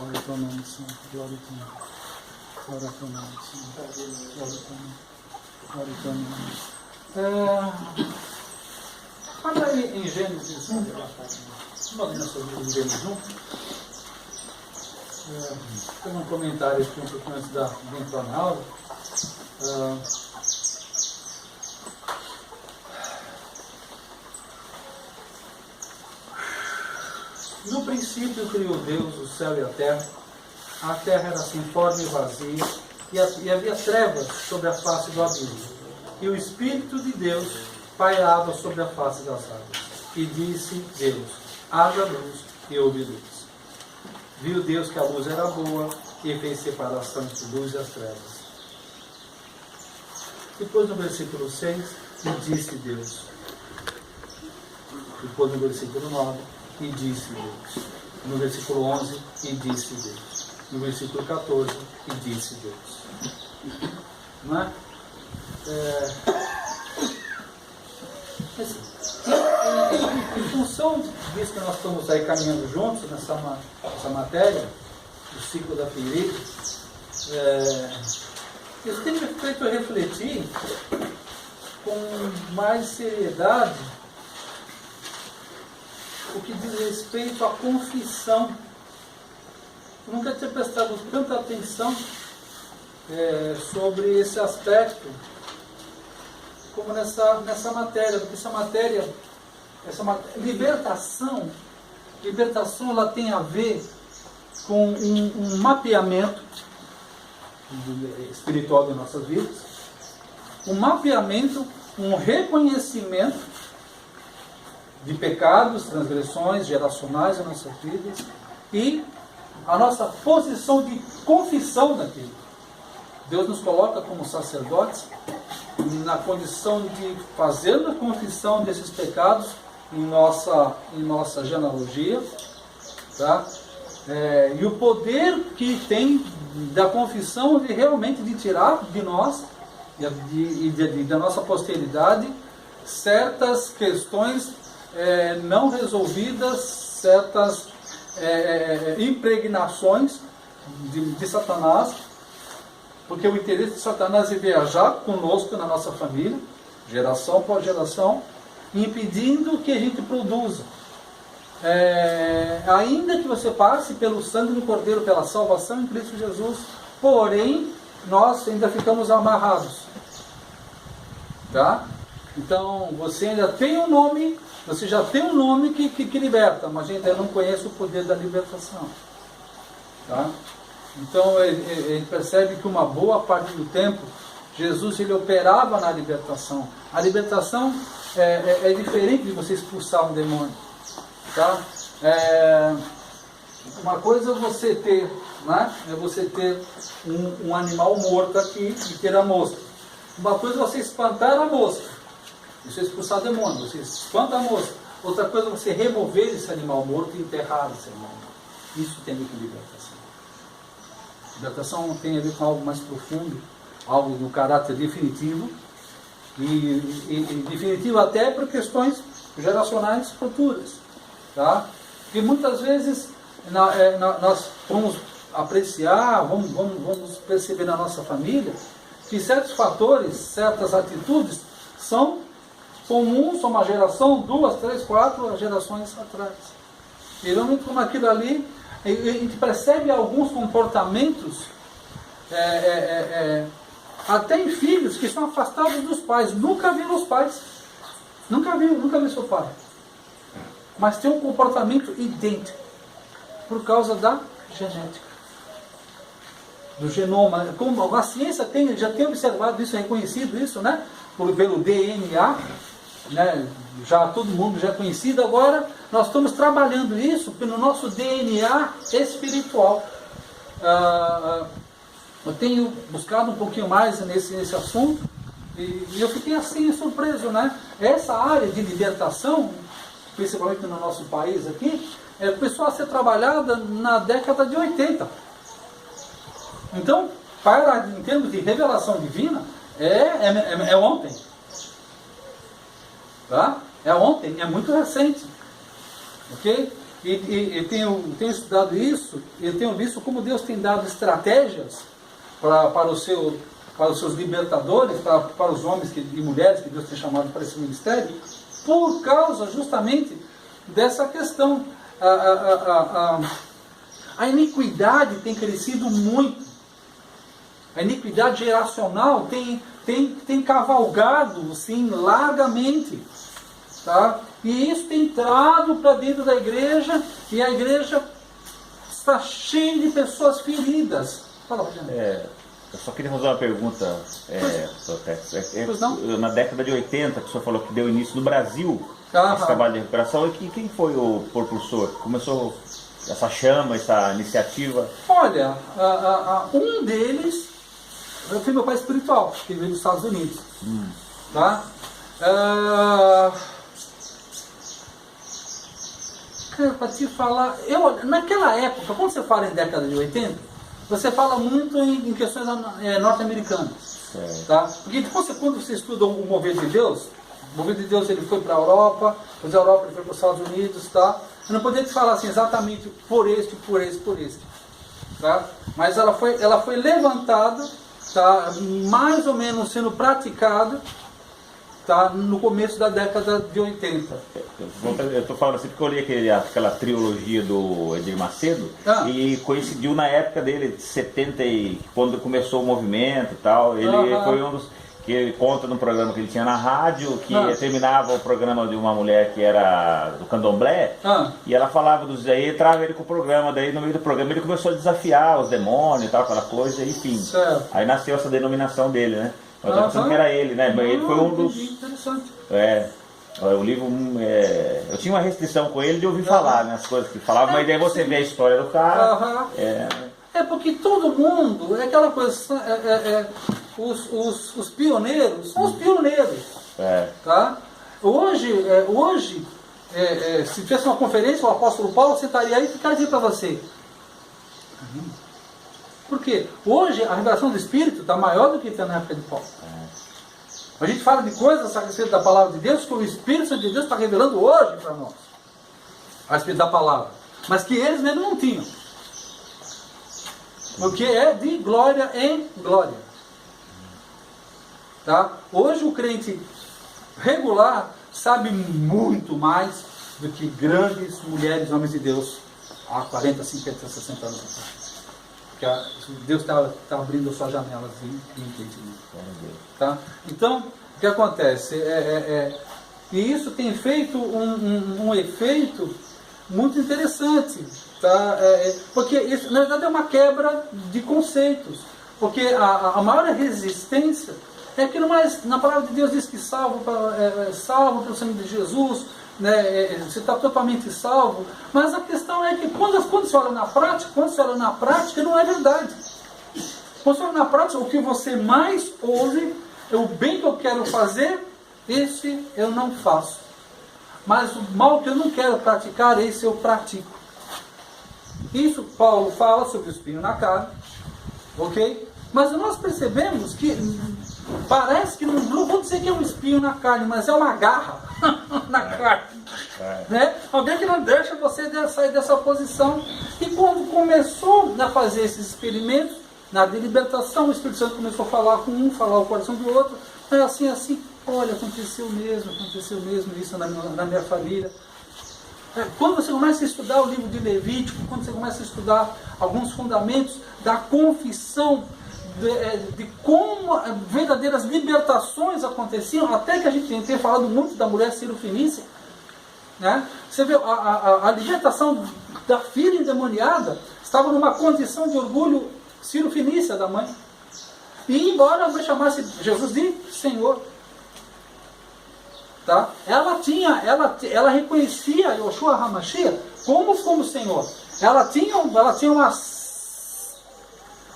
Glória ao teu nome, Senhor. Glória ao teu nome. Glória ao teu nome, Senhor. Glória ao teu nome. Glória ao teu nome. Fala aí em Gênesis 1. Vamos ler sobre o Gênesis 1. Tem um comentário aqui um pouquinho antes de entrar na aula. No princípio criou Deus o céu e a terra era sem forma e vazia, e havia trevas sobre a face do abismo, e o Espírito de Deus pairava sobre a face das águas. E disse Deus: haja luz, e houve luz. Viu Deus que a luz era boa, e fez separação entre luz e as trevas. Depois no versículo 6, e disse Deus. Depois no versículo 9, e disse Deus. No versículo 11, e disse Deus. No versículo 14, e disse Deus. Não é? Em função disso que nós estamos aí caminhando juntos nessa matéria, do ciclo da ferida, isso tem me feito refletir com mais seriedade o que diz respeito à confissão. Eu nunca tinha prestado tanta atenção sobre esse aspecto como nessa matéria, porque essa libertação ela tem a ver com um mapeamento espiritual de nossas vidas, um mapeamento, um reconhecimento de pecados, transgressões geracionais em nossas vidas e a nossa posição de confissão daquilo. Deus nos coloca como sacerdotes na condição de fazer a confissão desses pecados em nossa genealogia, tá? E o poder que tem da confissão de realmente de tirar de nós e da nossa posteridade certas questões não resolvidas, certas impregnações de Satanás, porque o interesse de Satanás é viajar conosco na nossa família, geração após geração, impedindo que a gente produza. Ainda que você passe pelo sangue do Cordeiro, pela salvação em Cristo Jesus, porém, nós ainda ficamos amarrados. Tá? Então, você ainda tem um nome, você já tem um nome que liberta, mas ainda não conhece o poder da libertação. Tá? Então, a gente percebe que uma boa parte do tempo, Jesus ele operava na libertação. A libertação é diferente de você expulsar um demônio. Tá? Uma coisa é você ter, né? Você ter um animal morto aqui e ter a mosca. Uma coisa é você espantar a mosca. Você expulsar demônio, você espanta a mosca. Outra coisa é você remover esse animal morto e enterrar esse animal morto. Isso tem a ver com libertação. Libertação tem a ver com algo mais profundo, algo do caráter definitivo, e definitivo até por questões geracionais futuras. Tá? Porque muitas vezes nós vamos apreciar, vamos perceber na nossa família que certos fatores, certas atitudes são comuns a uma geração, 2, 3, 4 gerações atrás. E realmente como aquilo ali, a gente percebe alguns comportamentos até em filhos que são afastados dos pais, nunca viram os pais, nunca viu seu pai, mas tem um comportamento idêntico por causa da genética, do genoma. Como a ciência já tem observado isso, reconhecido isso, né? Pelo DNA, né? Já todo mundo já é conhecido. Agora nós estamos trabalhando isso pelo nosso DNA espiritual. Eu tenho buscado um pouquinho mais nesse assunto e eu fiquei assim surpreso, né? Essa área de libertação, principalmente no nosso país aqui, começou a ser trabalhada na década de 80. Então, em termos de revelação divina, é ontem. Tá? É ontem, é muito recente. Ok? e tenho estudado isso, e eu tenho visto como Deus tem dado estratégias para os seus libertadores, para os homens e mulheres que Deus tem chamado para esse ministério, por causa justamente dessa questão. A iniquidade tem crescido muito. A iniquidade geracional tem cavalgado, sim, largamente. Tá? E isso tem entrado para dentro da igreja, e a igreja está cheia de pessoas feridas. Fala, Rogério. Eu só queria fazer uma pergunta. Na década de 80, que o senhor falou que deu início no Brasil, esse trabalho de recuperação, e quem foi o propulsor? Começou essa chama, essa iniciativa? Olha, um deles foi meu pai espiritual, que veio dos Estados Unidos. Tá? Para te falar, naquela época, quando você fala em década de 80, você fala muito em questões norte-americanas. Tá? Porque quando você estuda o mover de Deus, o mover de Deus ele foi para a Europa, depois da Europa ele foi para os Estados Unidos, tá? Eu não poderia te falar assim exatamente por este. Tá? Mas ela foi levantada, tá? Mais ou menos sendo praticada, tá? No começo da década de 80. Eu estou falando assim porque eu li aquela trilogia do Edir Macedo e coincidiu na época dele, de 70, quando começou o movimento e tal. Ele foi um dos que ele conta num programa que ele tinha na rádio, que terminava o programa de uma mulher que era do candomblé, e ela falava dos... Aí entrava ele com o programa, daí no meio do programa ele começou a desafiar os demônios e tal, aquela coisa, enfim. Certo. Aí nasceu essa denominação dele, né? Mas eu pensando que era ele, né? Ele foi um dos... Interessante. O livro... eu tinha uma restrição com ele de ouvir falar, né? As coisas que ele falava, mas daí você vê a história do cara... porque todo mundo, é aquela coisa, os pioneiros são os pioneiros. Tá? Hoje se tivesse uma conferência, o apóstolo Paulo sentaria aí e ficaria para você. Por quê? Hoje a revelação do Espírito está maior do que na época de Paulo. A gente fala de coisas a respeito da palavra de Deus que o Espírito de Deus está revelando hoje para nós, a respeito da palavra, mas que eles mesmo não tinham. Porque é de glória em glória. Tá? Hoje o crente regular sabe muito mais do que grandes mulheres e homens de Deus há 40, 50, 60 anos atrás. Porque Deus está abrindo as suas janelas de entendimento. Tá? Então, o que acontece? E isso tem feito um efeito muito interessante. Tá? Porque isso, na verdade, é uma quebra de conceitos. Porque a maior resistência é que na palavra de Deus diz que salvo pelo sangue de Jesus, né, você está totalmente salvo. Mas a questão é que quando você olha na prática, não é verdade. Quando você olha na prática, o que você mais ouve é o bem que eu quero fazer, esse eu não faço. Mas o mal que eu não quero praticar, esse eu pratico. Isso Paulo fala sobre o espinho na carne, ok? Mas nós percebemos que parece que não vou dizer que é um espinho na carne, mas é uma garra na carne. Né? Alguém que não deixa você sair dessa posição. E quando começou a fazer esses experimentos, na libertação, o Espírito Santo começou a falar com um, falar o coração do outro, é assim, olha, aconteceu mesmo isso na minha família. Quando você começa a estudar o livro de Levítico, quando você começa a estudar alguns fundamentos da confissão, de como verdadeiras libertações aconteciam, até que a gente tem falado muito da mulher cirofenícia, né? Você vê, a libertação da filha endemoniada estava numa condição de orgulho cirofenícia da mãe. E embora a mãe chamasse Jesus de Senhor, tá? Ela reconhecia Yoshua HaMashiach como Senhor. Ela tinha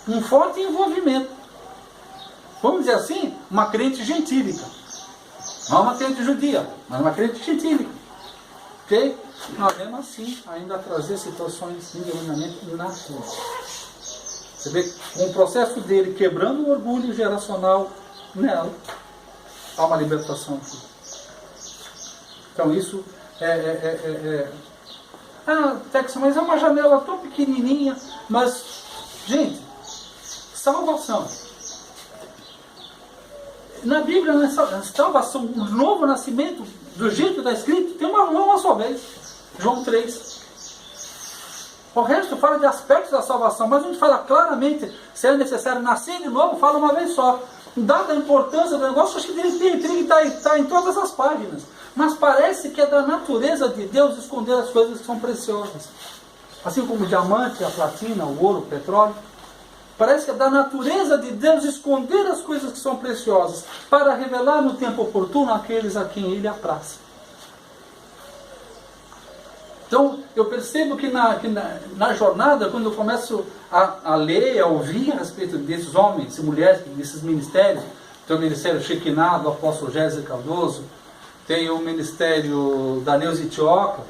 um forte envolvimento. Vamos dizer assim, uma crente gentílica. Não uma crente judia, mas uma crente gentílica. Ok? Nós mesmo assim ainda trazer situações de envenenamento na rua. Você vê com o processo dele quebrando o orgulho geracional nela, há uma libertação aqui. Então isso Ah, Tex, mas é uma janela tão pequenininha. Mas, gente, salvação. Na Bíblia, nessa salvação, o novo nascimento, do jeito que está escrito, tem uma só vez. João 3. O resto fala de aspectos da salvação, mas a gente fala claramente, se é necessário nascer de novo, fala uma vez só. Dada a importância do negócio, acho que ele tem que estar em todas as páginas. Mas parece que é da natureza de Deus esconder as coisas que são preciosas. Assim como o diamante, a platina, o ouro, o petróleo. Parece que é da natureza de Deus esconder as coisas que são preciosas, para revelar no tempo oportuno aqueles a quem Ele apraz. Então, eu percebo que na jornada, quando eu começo a ler, a ouvir a respeito desses homens e mulheres, desses ministérios, tem o ministério Shekinah, do apóstolo Gésio Cardoso, tem o ministério da Neuza Itioca,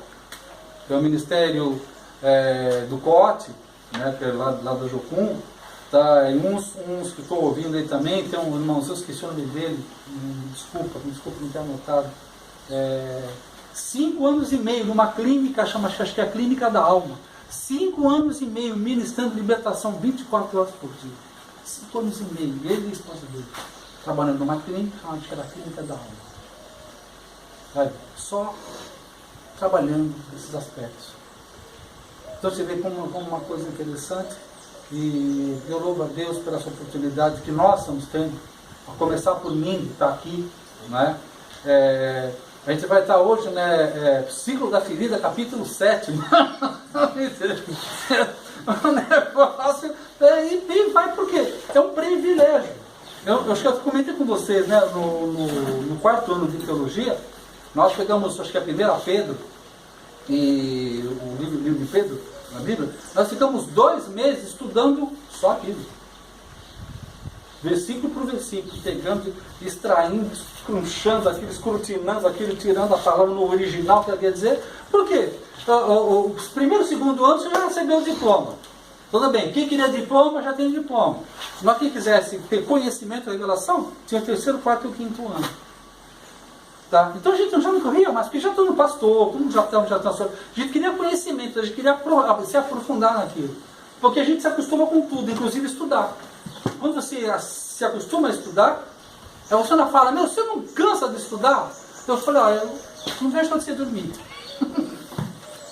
tem o ministério do Cote, né, que é lá do Jocum, tá, e uns que estou ouvindo aí também, tem um irmãozinho, eu esqueci o nome dele, desculpa não ter anotado, 5 anos e meio numa clínica, acho que é a Clínica da Alma. 5 anos e meio ministrando libertação 24 horas por dia. 5 anos e meio, ele e a esposa dele, trabalhando numa clínica, acho que era a Clínica da Alma. Sabe? Só trabalhando nesses aspectos. Então você vê como uma coisa interessante, e eu louvo a Deus por essa oportunidade que nós estamos tendo, a começar por mim, de estar aqui, né? A gente vai estar hoje, né, Ciclo da Ferida, capítulo 7. O negócio, e vai por quê? É um privilégio. Eu acho que eu comentei com vocês, né, no 4º ano de teologia, nós pegamos, acho que a 1 Pedro, e o livro de Pedro, na Bíblia, nós ficamos 2 meses estudando só aquilo. Versículo por versículo, pegando, extraindo, escrunchando aquilo, escrutinando aquilo, tirando a palavra no original, que quer dizer. Por quê? Os primeiros e 2º anos você já recebeu o diploma. Tudo bem, quem queria diploma já tem diploma. Mas quem quisesse ter conhecimento, revelação, tinha o 3º, 4º e 5º ano. Tá? Então a gente já não corria mais, porque já estou no pastor, como já está. A gente queria conhecimento, a gente queria se aprofundar naquilo. Porque a gente se acostuma com tudo, inclusive estudar. Quando você se acostuma a estudar, você não fala, você não cansa de estudar? Eu falei, eu não vejo quando você dormir.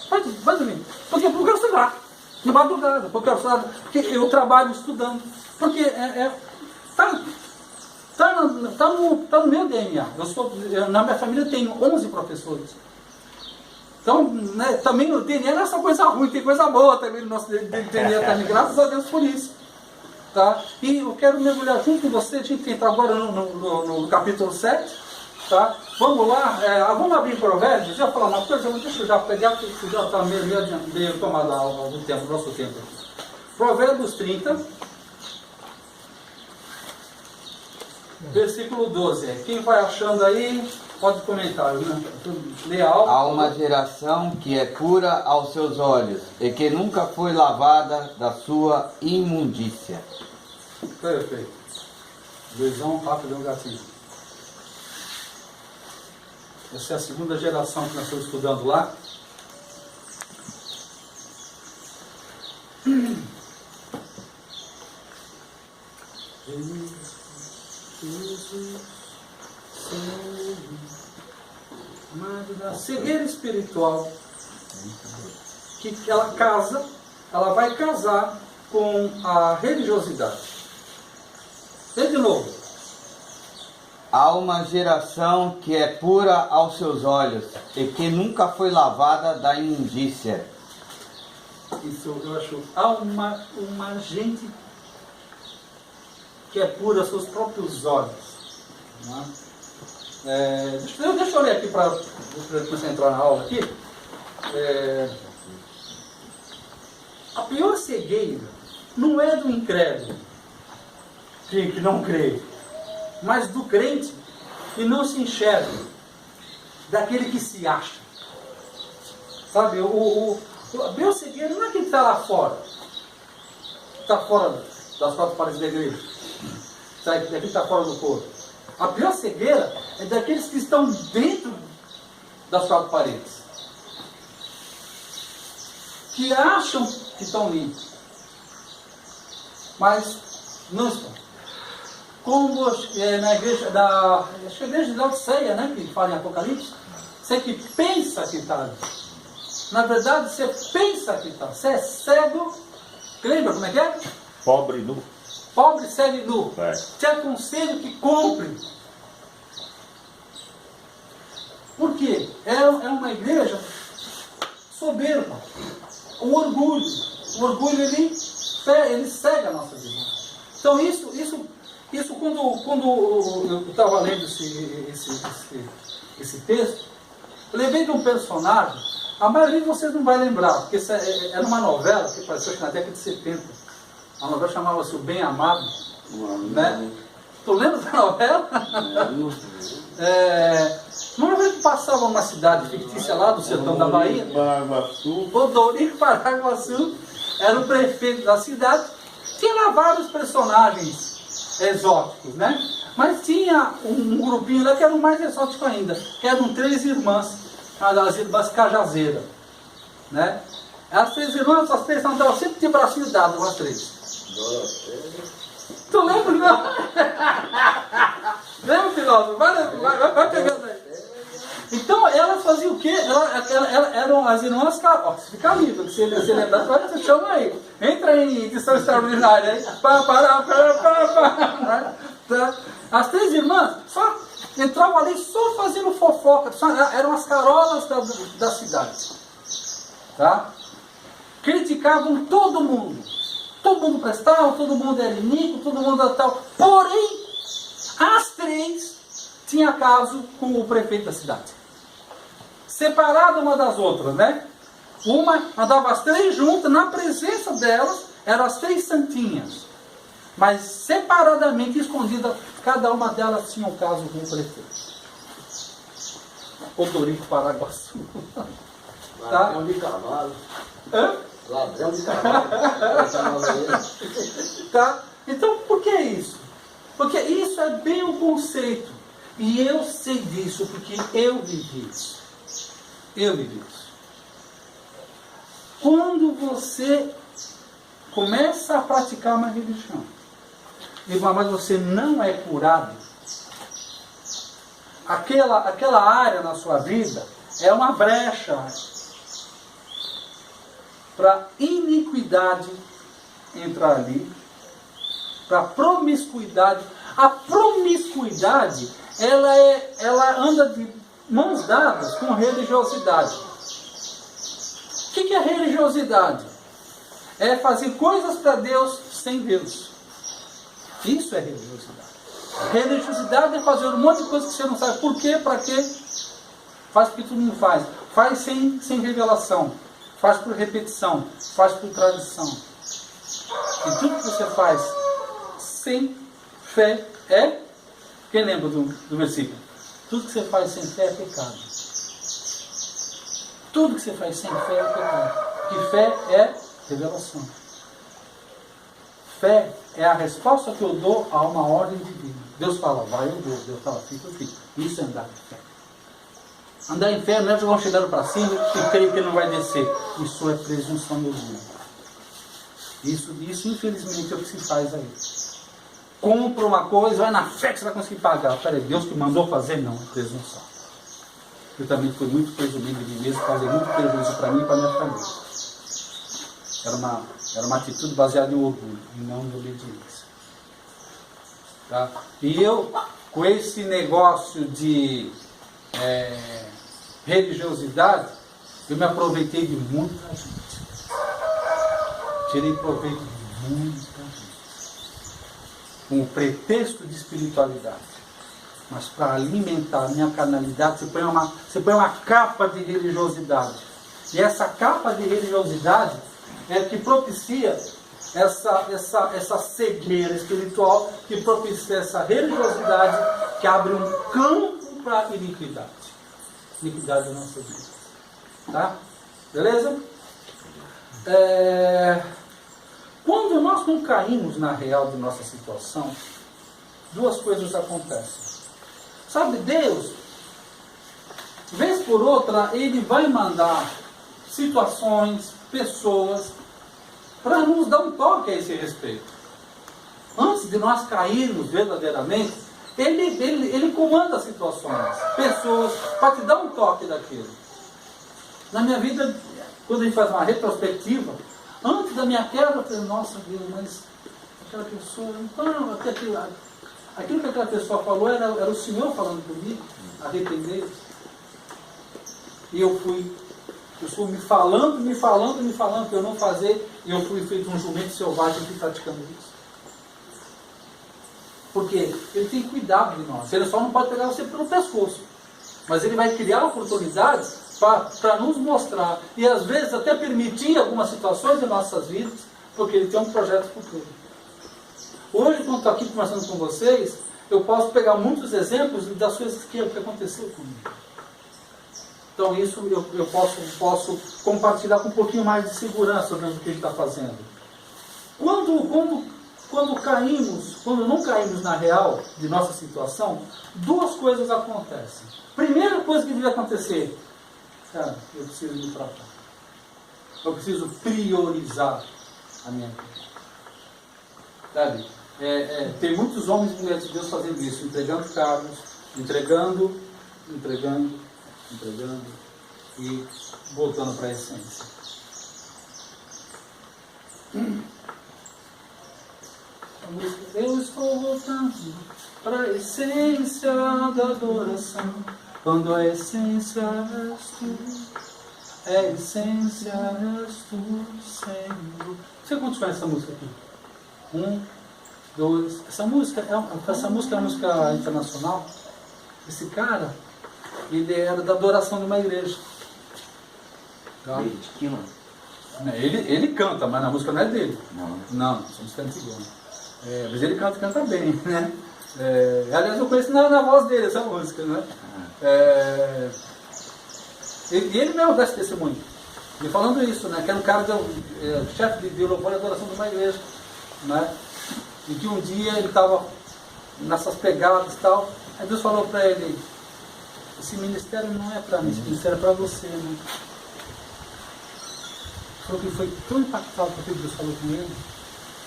Vai dormir. Porque eu quero estudar. De madrugada. Porque eu trabalho estudando. Porque tá no meu DNA. Na minha família eu tenho 11 professores. Então, né, também no DNA não é só coisa ruim, tem coisa boa também no nosso DNA também. Graças a Deus por isso. Tá? E eu quero mergulhar junto com você, a gente entra agora no capítulo 7, tá? Vamos lá, vamos abrir Provérbios, eu ia falar uma coisa, mas deixa eu já pegar, porque já está meio tomado ao tempo, nosso tempo. Provérbios 30, versículo 12. Quem vai achando aí, pode comentar, né? Lê alto. Há uma geração que é pura aos seus olhos e que nunca foi lavada da sua imundícia. Perfeito. Luizão, rápido, um gatinho. Essa é a 2ª geração que nós estamos estudando lá. Cegueira espiritual, que ela vai casar com a religiosidade. Vê de novo. Há uma geração que é pura aos seus olhos e que nunca foi lavada da imundícia. Isso eu acho. Há uma gente que é pura aos seus próprios olhos. Né? Deixa eu ler aqui para você entrar na aula aqui. A pior cegueira não é do incrédulo que não crê, mas do crente que não se enxerga, daquele que se acha. Sabe, a pior cegueira não é quem está lá fora, está fora das 4 paredes da igreja, daqui está fora do corpo. A pior cegueira é daqueles que estão dentro das 4 paredes. que acham que estão limpos, mas não estão. Como na igreja acho que a igreja de Laodiceia, né, que fala em Apocalipse, você que pensa que está ali. Na verdade, você pensa que está. Você é cego. Lembra como é que é? Pobre e nu. Pobre, cego e nu. É. Te aconselho que compre. Por quê? É uma igreja soberba. O orgulho. O orgulho, ele cega a nossa visão. Então, isso quando eu estava lendo esse texto, eu lembrei de um personagem, a maioria de vocês não vai lembrar, porque era uma novela que apareceu na década de 70. A novela chamava-se O Bem Amado. Né? Tu lembra da novela? Uma novela que passava uma cidade fictícia lá do sertão da Bahia. Odorico Paraguaçu era o prefeito da cidade. Tinha lá vários personagens exóticos, né? Mas tinha um grupinho lá que era o mais exótico ainda, que eram 3 irmãs, as irmãs Cajazeiras, né? As 3 irmãs, as 3 andavam sempre de bracinho dado, as 3. Tu lembra, não? Lembra, filósofo? Vai pegando aí. Então, elas faziam o quê? Eram as irmãs Cajazeiras. Fica livre, se você lembrar, você chama aí. Entra em edição extraordinária aí. Tá? As 3 irmãs só entravam ali só fazendo fofoca. Eram as carolas da cidade. Tá? Criticavam todo mundo. Todo mundo prestava, todo mundo era inimigo, todo mundo era tal. Porém, as 3 tinham caso com o prefeito da cidade. Separada uma das outras, né? Uma andava as 3 juntas, na presença delas, eram as 3 santinhas. Mas separadamente, escondida, cada uma delas tinha um caso com o prefeito. Odorico Paraguaçu. Tá? Ladrão de cavalo. Hã? Ladrão de cavalo. Tá? Então, por que isso? Porque isso é bem o conceito. E eu sei disso, porque eu vivi isso. Eu vivi isso. Quando você começa a praticar uma religião, mas você não é curado, aquela área na sua vida é uma brecha para iniquidade entrar ali, para promiscuidade. A promiscuidade, ela anda de mãos dadas com religiosidade. O que é religiosidade? É fazer coisas para Deus sem Deus. Isso é religiosidade. Religiosidade é fazer um monte de coisas que você não sabe por quê, para quê. Faz porque todo mundo faz. Faz sem revelação. Faz por repetição. Faz por tradição. E tudo que você faz sem fé é... Quem lembra do versículo? Tudo que você faz sem fé é pecado. Tudo que você faz sem fé é pecado. Porque fé é revelação. Fé é a resposta que eu dou a uma ordem divina. Deus fala, vai, eu vou. Deus fala, fica, eu fico. Isso é andar em fé. Andar em fé não é jogar um chinelo para cima e creio que ele não vai descer. Isso é presunção mesmo. Isso infelizmente é o que se faz aí. Compra uma coisa, vai na fé que você vai conseguir pagar. Peraí, Deus que mandou fazer? Não, é presunção. Eu também fui muito presumido de mim mesmo, fazer muito prejuízo para mim e para minha família. Era uma atitude baseada em orgulho e não em obediência. Tá? E eu, com esse negócio de religiosidade, eu me aproveitei de muita gente. Tirei proveito de muita gente. Com o pretexto de espiritualidade. Mas para alimentar a minha carnalidade, você põe uma capa de religiosidade. E essa capa de religiosidade é que propicia essa cegueira espiritual, que propicia essa religiosidade, que abre um campo para a iniquidade. Iniquidade da nossa vida. Tá? Beleza? Quando nós não caímos na real de nossa situação, 2 coisas acontecem. Sabe, Deus, vez por outra, Ele vai mandar situações, pessoas, para nos dar um toque a esse respeito. Antes de nós cairmos verdadeiramente, ele comanda as situações, pessoas, para te dar um toque daquilo. Na minha vida, quando a gente faz uma retrospectiva, antes da minha queda, eu falei, nossa Deus, mas aquela pessoa, então, aquilo que aquela pessoa falou era o Senhor falando comigo, arrepender-se. E eu fui me falando para eu não fazer, e eu fui feito um jumento selvagem aqui praticando isso. Porque ele tem cuidado de nós. Ele só não pode pegar você pelo pescoço. Mas ele vai criar oportunidades para nos mostrar, e às vezes até permitir algumas situações em nossas vidas, porque ele tem um projeto futuro. Hoje, quando estou aqui conversando com vocês, eu posso pegar muitos exemplos das coisas que aconteceu comigo. Então isso eu posso compartilhar com um pouquinho mais de segurança do que ele está fazendo. Quando não caímos na real de nossa situação, duas coisas acontecem. Primeira coisa que deve acontecer, cara, eu preciso me tratar. Eu preciso priorizar a minha vida. Sabe? Tem muitos homens e mulheres de Deus fazendo isso, entregando cargos, entregando e voltando para a essência. Eu estou voltando para a essência da adoração, quando a essência és tu, a essência és tu, Senhor. Você quantos conhece essa música aqui? 1, 2. Essa música é uma música internacional. Esse cara, ele era da adoração de uma igreja. Tá? Ele canta, mas a música não é dele. Não, essa música é antiga. Mas ele canta bem, né? Aliás, eu conheço na voz dele essa música, né? Ele mesmo dá esse testemunho. E falando isso, né? Que era um cara, chefe de louvor e adoração de uma igreja, né? E que um dia ele estava nessas pegadas e tal. Aí Deus falou para ele: esse ministério não é para mim, esse ministério é para você, né? Falou que ele foi tão impactado com aquilo que Deus falou com ele,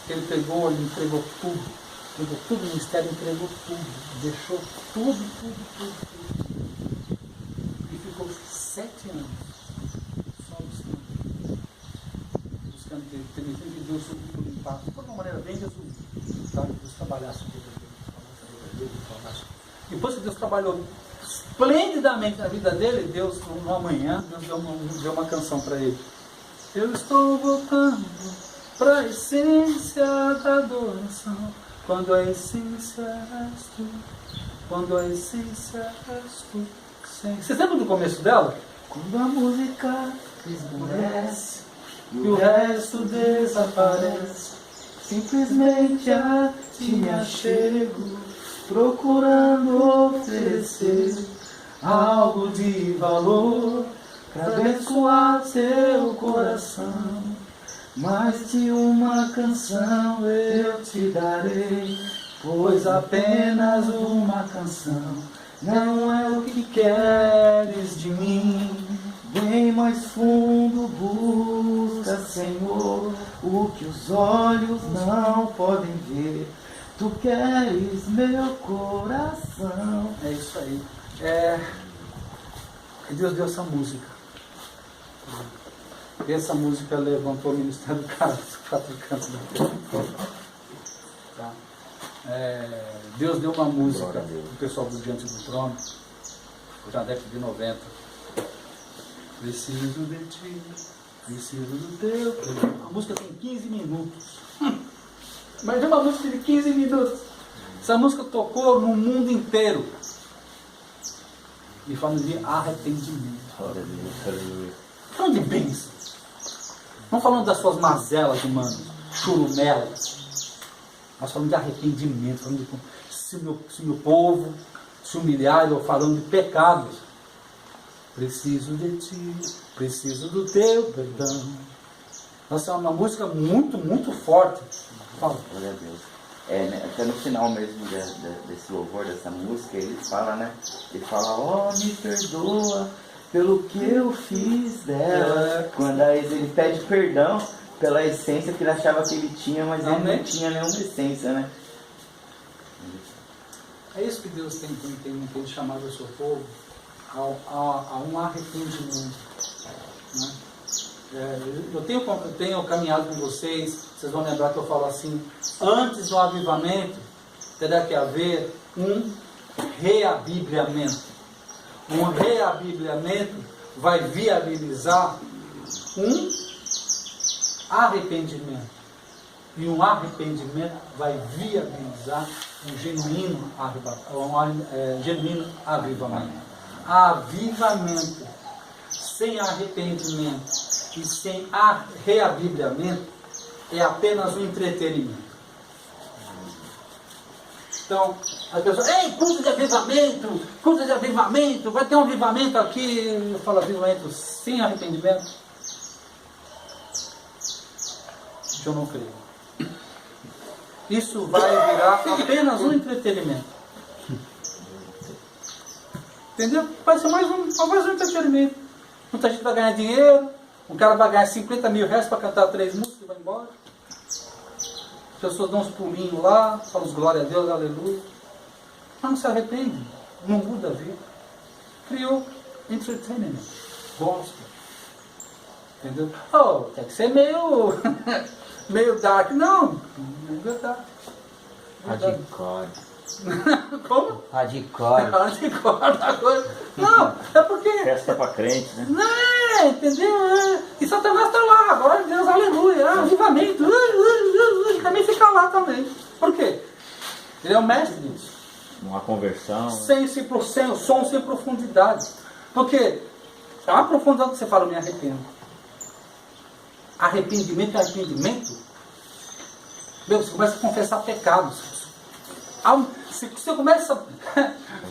que ele entregou tudo no ministério, entregou tudo, deixou tudo. E ficou 7 anos só buscando permitindo que Deus o impacto de uma maneira bem resumida, tá? Deus trabalhasse com ele. Depois que Deus trabalhou esplendidamente na vida dele, Deus, no amanhã, Deus deu uma canção para ele. Eu estou voltando para a essência da adoração, quando a essência és tu, quando a essência és tu. Você lembra do começo dela? Quando a música esmorece e o resto desaparece, simplesmente a ti me achego, procurando oferecer algo de valor para abençoar seu coração. Mais de uma canção eu te darei, pois apenas uma canção não é o que queres de mim. Bem mais fundo busca, Senhor, o que os olhos não podem ver. Tu queres meu coração. É isso aí. Deus deu essa música. E essa música levantou o ministério do cara dos 4 cantos da terra. Tá? Deus deu uma música para o pessoal do Diante do Trono, já na década de 90. Preciso de ti, preciso do teu. A música tem 15 minutos. Mas é uma música de 15 minutos. Essa música tocou no mundo inteiro. E falando de arrependimento. Falando de bênçãos. Não falando das suas mazelas humanas, churumelas. Nós falamos de arrependimento, falando de se meu povo se humilhar, eu falando de pecados. Preciso de ti, preciso do teu perdão. Nossa, é uma música muito, muito forte. Fala. Glória a Deus. Até no final mesmo desse louvor, dessa música, ele fala, né? Ele fala, me perdoa pelo que eu fiz dela. Quando ele pede perdão pela essência que ele achava que ele tinha, mas ele não tinha nenhuma essência, né? É isso que Deus tem chamado o seu povo, a um arrependimento. Né? Eu tenho caminhado com vocês vão lembrar que eu falo assim, antes do avivamento, terá que haver um reabibliamento. Um reabibliamento vai viabilizar um arrependimento. E um arrependimento vai viabilizar um genuíno avivamento. Avivamento sem arrependimento e sem reabibliamento é apenas um entretenimento. Então, as pessoas, ei, culto de avivamento, vai ter um avivamento aqui. Eu falo avivamento sem arrependimento. Eu não creio. Isso vai virar apenas um entretenimento. Entendeu? Vai ser mais um entretenimento. Muita gente vai ganhar dinheiro, um cara vai ganhar 50 mil reais para cantar 3 músicas e vai embora. As pessoas dão uns pulinhos lá, falam glória a Deus, aleluia. Mas não se arrepende, não muda a vida. Criou entretenimento, gospel. Entendeu? Oh, tem que ser meio dark. Não é verdade. Hardcore. Como? Hardcore. Não, é porque... Festa pra crente, né? Não, entendeu? E Satanás está lá, glória a Deus, aleluia, avivamento. Também fica lá também. Por quê? Ele é o mestre disso. Uma conversão. Sem som, sem profundidade. Porque é uma profundidade que você fala, me arrependo. Arrependimento é arrependimento. Meu, você começa a confessar pecados. Você começa.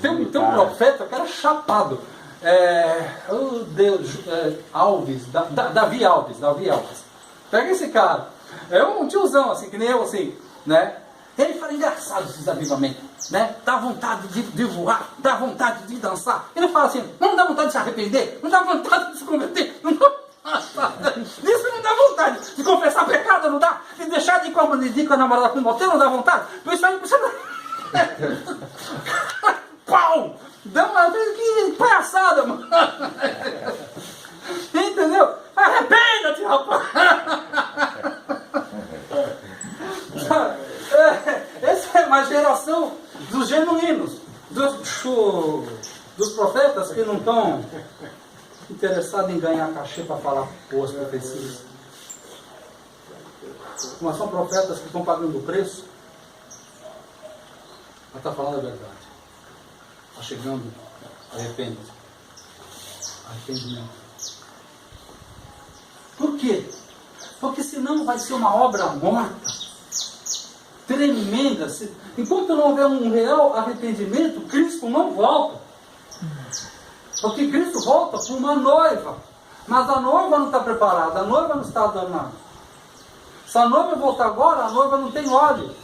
Tem um profeta que era chapado. Alves, Davi Alves. Pega esse cara. É um tiozão, assim, que nem eu, assim, né? Ele fala engraçado esses avivamentos, né? Dá vontade de voar, dá vontade de dançar. Ele fala assim, não dá vontade de se arrepender, não dá vontade de se converter, não dá isso não dá vontade de confessar pecado, não dá, de deixar de ir com a namorada com o motel, não dá vontade. Por isso aí você não... Pau! Dá uma que palhaçada, mano. Entendeu? Arrependa-te, rapaz. Essa é uma geração dos genuínos, dos profetas que não estão interessados em ganhar cachê para falar boas profecias. Mas são profetas que estão pagando o preço. Mas está falando a verdade. Está chegando, arrepende-se. Arrependimento. Por quê? Porque senão vai ser uma obra morta, tremenda. Enquanto não houver um real arrependimento, Cristo não volta. Porque Cristo volta para uma noiva. Mas a noiva não está preparada, a noiva não está danada. Se a noiva voltar agora, a noiva não tem óleo.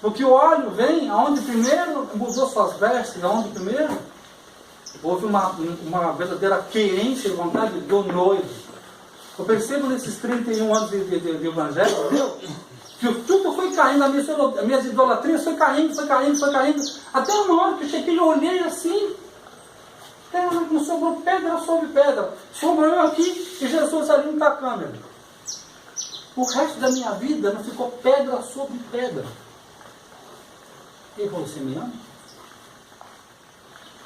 Porque o óleo vem aonde primeiro mudou suas vestes, aonde primeiro houve uma verdadeira querência e vontade do noivo. Eu percebo nesses 31 anos de evangelho, viu? Que tudo foi caindo, as minhas idolatrias foi caindo. Até uma hora que eu cheguei e olhei assim, não sobrou pedra sobre pedra. Sobrou eu aqui e Jesus ali com a câmera. O resto da minha vida não ficou pedra sobre pedra. E você me ama?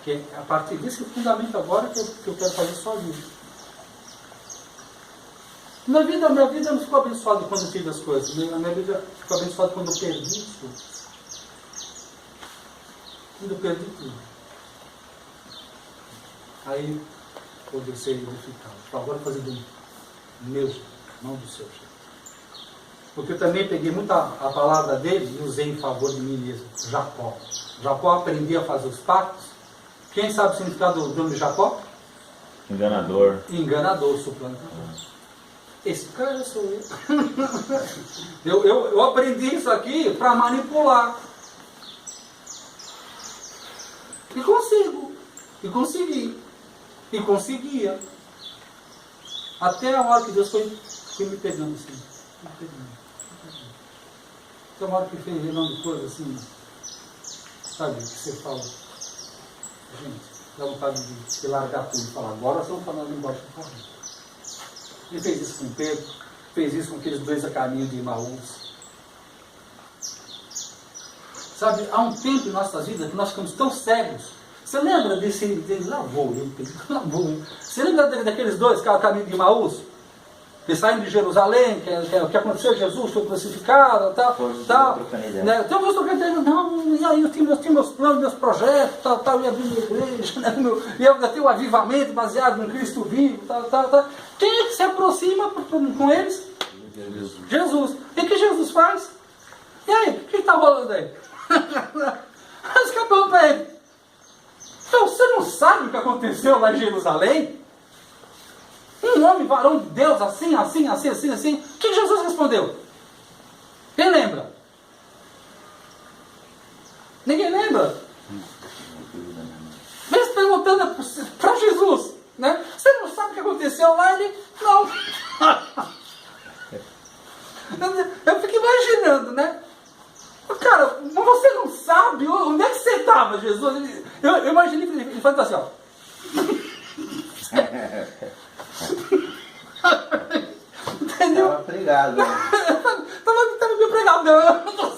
Que é a partir desse fundamento agora que eu quero fazer sozinho. Minha vida não ficou abençoada quando eu tive as coisas. Minha vida ficou abençoada quando eu perdi tudo. Quando eu perdi tudo. Aí eu deixei edificado. Agora fazer do meu jeito, não do seu jeito. Porque eu também peguei muito a palavra dele e usei em favor de mim mesmo. Jacó. Jacó aprendia a fazer os pactos. Quem sabe o significado do nome de Jacó? Enganador. Enganador, suplantador. Esse cara sou eu. Eu aprendi isso aqui para manipular. E consigo. E consegui. E conseguia. Até a hora que Deus foi me pegando assim. Me pegando. Até uma hora que fez revelando coisa assim. Sabe, que você fala. Gente, dá vontade de largar tudo e falar, agora nós estamos falando embaixo do carro. Ele fez isso com Pedro, fez isso com aqueles dois a caminho de Emaús. Sabe, há um tempo em nossas vidas que nós ficamos tão cegos. Você lembra dele? Lá vou eu. Você lembra daqueles dois que a caminho de Emaús? Que saem de Jerusalém, o que aconteceu, Jesus foi crucificado, tal. Né? Então eu trocando ideia, não, e aí eu tinha meus planos, meus projetos, tal, eu ia abrir minha igreja, né? E eu ia ter um avivamento baseado no Cristo vivo, tal. Quem é que se aproxima com eles? Jesus. E o que Jesus faz? E aí, o que está rolando aí? Eles acabam para ele. Então, você não sabe o que aconteceu lá em Jerusalém? Um homem, varão de Deus, assim. O que Jesus respondeu? Quem lembra? Ninguém lembra? Eles perguntando para Jesus, né? Você não sabe o que aconteceu lá? Ele, não. Eu fico imaginando, né? Cara, mas você não sabe? Onde é que você estava, Jesus? Eu imaginei que ele falando assim, ó. Entendeu? Estava pregado. Estava meio pregado, eu não tô